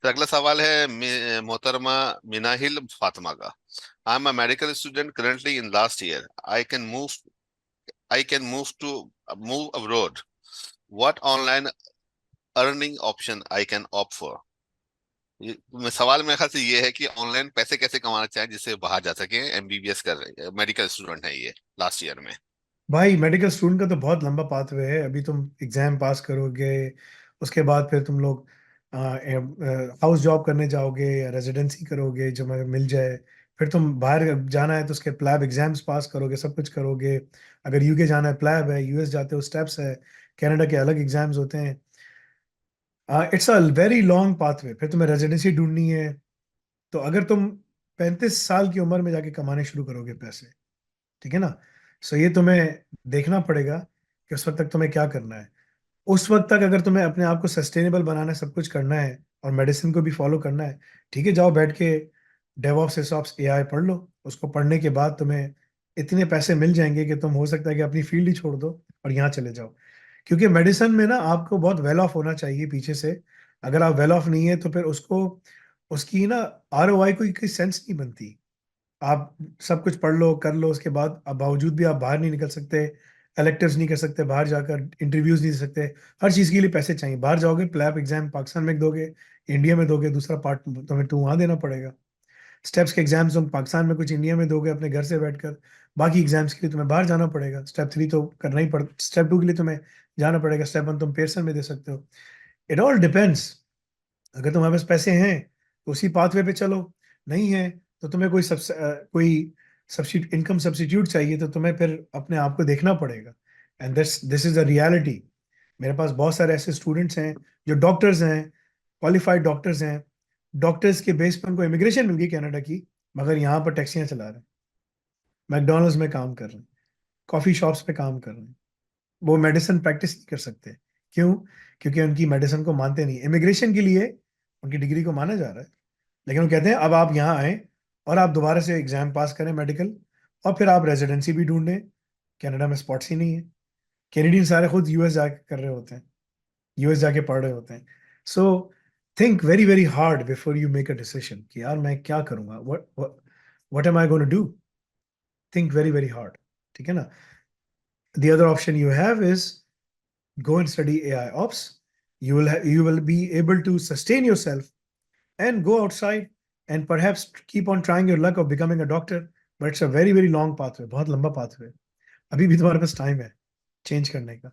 तो अगला सवाल है मोहतरमा मिनाहिल फातिमा का। I am a medical student currently in last year. I can to move abroad. What online earning option I can opt for. सवाल मेरे ख्याल से ये है कि ऑनलाइन पैसे कैसे कमाना चाहें जिससे बाहर जा सके। एमबीबीएस कर रहे मेडिकल स्टूडेंट है ये, लास्ट ईयर में। भाई मेडिकल स्टूडेंट का तो बहुत लंबा पाथवे है। अभी तुम एग्जाम पास करोगे, उसके बाद फिर तुम लोग हाउस जॉब करने जाओगे या रेजिडेंसी करोगे जो मैं मिल जाए। फिर तुम बाहर जाना है तो उसके प्लैब एग्जाम्स पास करोगे, सब कुछ करोगे। अगर यूके जाना है प्लैब है, यूएस जाते हो स्टेप्स है, कनाडा के अलग एग्जाम्स होते हैं। It's a very long pathway. फिर तुम्हें रेजिडेंसी ढूंढनी है। तो अगर तुम 35 साल की उम्र में जाके कमाने शुरू करोगे पैसे, ठीक है ना, सो ये तुम्हें देखना पड़ेगा कि उस वक्त तक तुम्हें क्या करना है। उस वक्त तक अगर तुम्हें अपने आप को सस्टेनेबल बनाना है, सब कुछ करना है और मेडिसिन को भी फॉलो करना है, ठीक है, जाओ बैठ के डेवऑप्स एसऑप्स एआई पढ़ लो। उसको पढ़ने के बाद तुम्हें इतने पैसे मिल जाएंगे कि तुम हो सकता है कि अपनी फील्ड ही छोड़ दो और यहाँ चले जाओ। क्योंकि मेडिसिन में ना आपको बहुत वेल ऑफ होना चाहिए पीछे से। अगर आप वेल ऑफ नहीं है तो फिर उसको उसकी ना आरओआई कोई सेंस नहीं बनती। आप सब कुछ पढ़ लो कर लो, उसके बाद अब बावजूद भी आप बाहर नहीं निकल सकते, एलेक्टिव्स नहीं कर सकते, बाहर जाकर इंटरव्यूज नहीं दे सकते। हर चीज़ के लिए पैसे चाहिए। बाहर जाओगे प्लैब एग्जाम पाकिस्तान में दोगे, इंडिया में दोगे, दूसरा पार्ट तुम्हें तो वहाँ देना पड़ेगा। स्टेप्स के एग्जाम्स तुम पाकिस्तान में कुछ इंडिया में दोगे अपने घर से बैठकर। बाकी एग्जाम्स के लिए तुम्हें बाहर जाना पड़ेगा। स्टेप 3 तो करना ही पड़, स्टेप 2 के लिए तुम्हें जाना पड़ेगा। स्टेप 1 तुम पेयरसन में दे सकते हो। It all depends. अगर तुम्हारे पास पैसे हैं तो उसी पाथवे पे चलो, नहीं है तो तुम्हें कोई सब्सिट्यूट इनकम सब्सिट्यूट चाहिए तो तुम्हें फिर अपने आप को देखना पड़ेगा। And this this is a reality. मेरे पास बहुत सारे ऐसे स्टूडेंट्स हैं जो डॉक्टर्स हैं, क्वालिफाइड डॉक्टर्स हैं। डॉक्टर्स के बेस पर उनको इमिग्रेशन मिल गई कनाडा की, मगर यहाँ पर टैक्सियां चला रहे हैं, मैकडोनल्ड्स में काम कर रहे हैं, कॉफी शॉप्स पे काम कर रहे हैं। वो मेडिसिन प्रैक्टिस नहीं कर सकते। क्यों? क्योंकि उनकी मेडिसिन को मानते नहीं। इमिग्रेशन के लिए उनकी डिग्री को माना जा रहा है, लेकिन वो कहते हैं अब आप यहाँ आए और आप दोबारा से एग्जाम पास करें मेडिकल, और फिर आप रेजिडेंसी भी ढूंढें। कनाडा में स्पॉट्स ही नहीं है। कैनेडियन सारे खुद यूएस जाके कर रहे होते हैं, यूएस जाके पढ़ रहे होते हैं। So think very very hard before you make a decision कि यार मैं क्या करूंगा, what am I going to do. Think very very hard, ठीक है ना। The other option you have is go and study AI ops. You will be able to sustain yourself and go outside and perhaps keep on trying your luck of becoming a doctor. But it's a very very long pathway, बहुत लंबा pathway. अभी भी तुम्हारे पास time है change करने का।